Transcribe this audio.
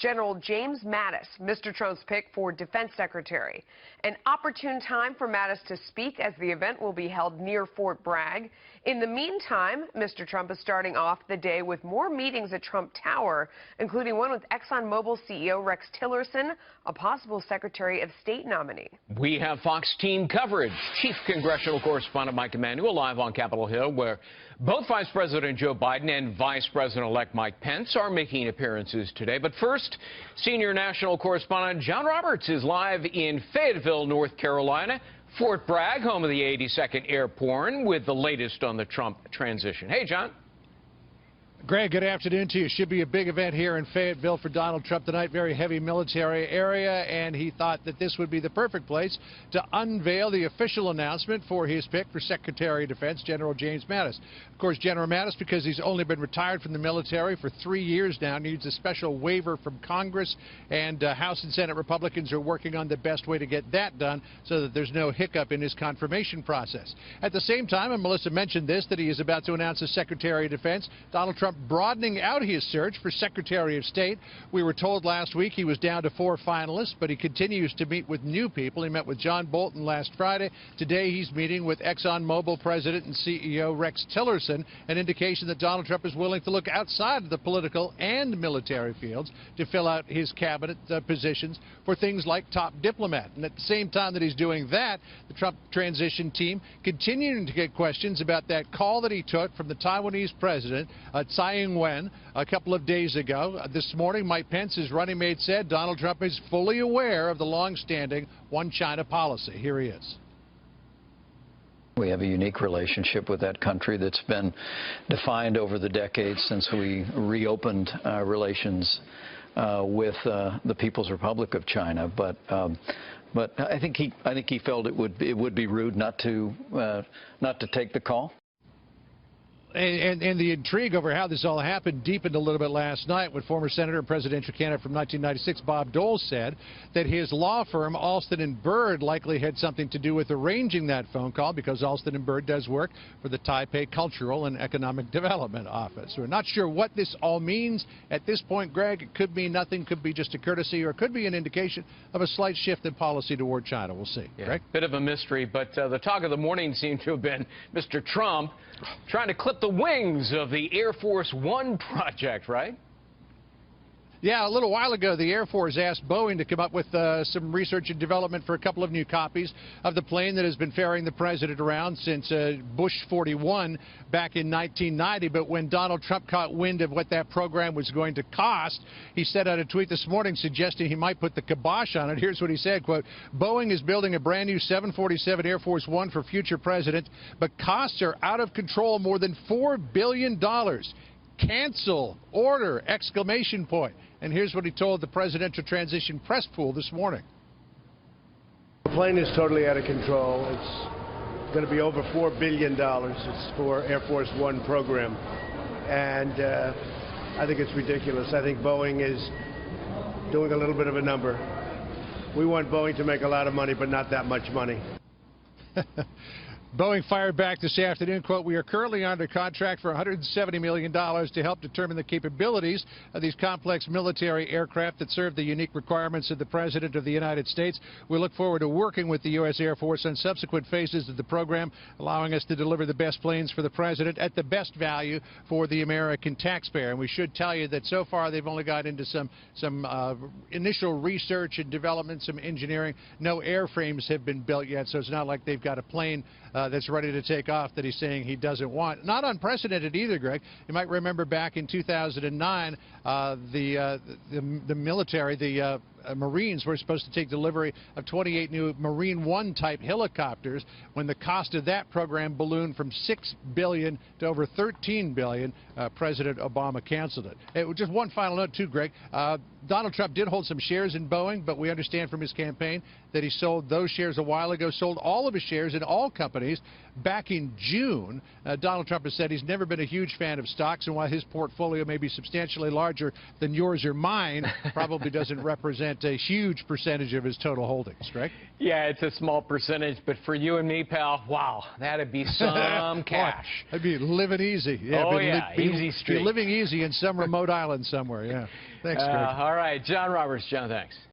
General James Mattis, Mr. Trump's pick for Defense Secretary. An opportune time for Mattis to speak, as the event will be held near Fort Bragg. In the meantime, Mr. Trump is starting off the day with more meetings at Trump Tower, including one with ExxonMobil CEO Rex Tillerson, a possible Secretary of State nominee. We have Fox team coverage. Chief Congressional Correspondent Mike Emanuel live on Capitol Hill, where both Vice President Joe Biden and Vice President-elect Mike Pence are making appearances today. But first, Senior National Correspondent John Roberts is live in Fayetteville, North Carolina. Fort Bragg, home of the 82nd Airborne, with the latest on the Trump transition. Hey, John. Greg, good afternoon to you. Should be a big event here in Fayetteville for Donald Trump tonight. Very heavy military area, and he thought that this would be the perfect place to unveil the official announcement for his pick for Secretary of Defense, General James Mattis. Of course, General Mattis, because he's only been retired from the military for 3 years now, needs a special waiver from Congress, and House and Senate Republicans are working on the best way to get that done so that there's no hiccup in his confirmation process. At the same time, and Melissa mentioned this, that he is about to announce a Secretary of Defense, Donald Trump broadening out his search for Secretary of State. We were told last week he was down to 4 finalists, but he continues to meet with new people. He met with John Bolton last Friday. Today he's meeting with ExxonMobil President and CEO Rex Tillerson, an indication that Donald Trump is willing to look outside of the political and military fields to fill out his cabinet positions for things like top diplomat. And at the same time that he's doing that, the Trump transition team continuing to get questions about that call that he took from the Taiwanese president, Tsai Ing-wen, a couple of days ago. This morning, Mike Pence, his running mate, said Donald Trump is fully aware of the long-standing one China policy. Here he is. We have a unique relationship with that country that's been defined over the decades since we reopened relations with the People's Republic of China. But I think he felt it would be rude not to take the call. And the intrigue over how this all happened deepened a little bit last night when former Senator and presidential candidate from 1996, Bob Dole, said that his law firm, Alston & Bird, likely had something to do with arranging that phone call, because Alston & Bird does work for the Taipei Cultural and Economic Development Office. We're not sure what this all means at this point, Greg. It could mean nothing, could be just a courtesy, or it could be an indication of a slight shift in policy toward China. We'll see. Yeah, Greg? bit of a mystery, but the talk of the morning seemed to have been Mr. Trump trying to clip the wings of the Air Force One project, right? Yeah, a little while ago, the Air Force asked Boeing to come up with some research and development for a couple of new copies of the plane that has been ferrying the president around since Bush 41 back in 1990. But when Donald Trump caught wind of what that program was going to cost, he sent out a tweet this morning suggesting he might put the kibosh on it. Here's what he said, quote, "Boeing is building a brand new 747 Air Force One for future president, but costs are out of control, more than $4 billion. Cancel, order, exclamation point." And here's what he told the presidential transition press pool this morning. The plane is totally out of control. It's going to be over $4 billion. It's for Air Force One program. And I think it's ridiculous. I think Boeing is doing a little bit of a number. We want Boeing to make a lot of money, but not that much money. Boeing fired back this afternoon, quote, "We are currently under contract for $170 million to help determine the capabilities of these complex military aircraft that serve the unique requirements of the President of the United States. We look forward to working with the U.S. Air Force on subsequent phases of the program, allowing us to deliver the best planes for the President at the best value for the American taxpayer." And we should tell you that so far they've only got into some initial research and development, some engineering. No airframes have been built yet, so it's not like they've got a plane that's ready to take off that he's saying he doesn't want. Not unprecedented either, Greg. You might remember back in 2009, the military, the Marines were supposed to take delivery of 28 new Marine One type helicopters when the cost of that program ballooned from $6 billion to over $13 billion. President Obama canceled it. Just one final note too, Greg. Donald Trump did hold some shares in Boeing, but we understand from his campaign that he sold those shares a while ago, sold all of his shares in all companies companies. Back in June, Donald Trump has said he's never been a huge fan of stocks, and while his portfolio may be substantially larger than yours or mine, probably doesn't represent a huge percentage of his total holdings, right? Yeah, it's a small percentage, but for you and me, pal, wow, that'd be some cash. I'd be living easy. Yeah, oh, yeah, easy street. Be living easy in some remote island somewhere, yeah. Thanks, Greg. All right, John Roberts. John, thanks.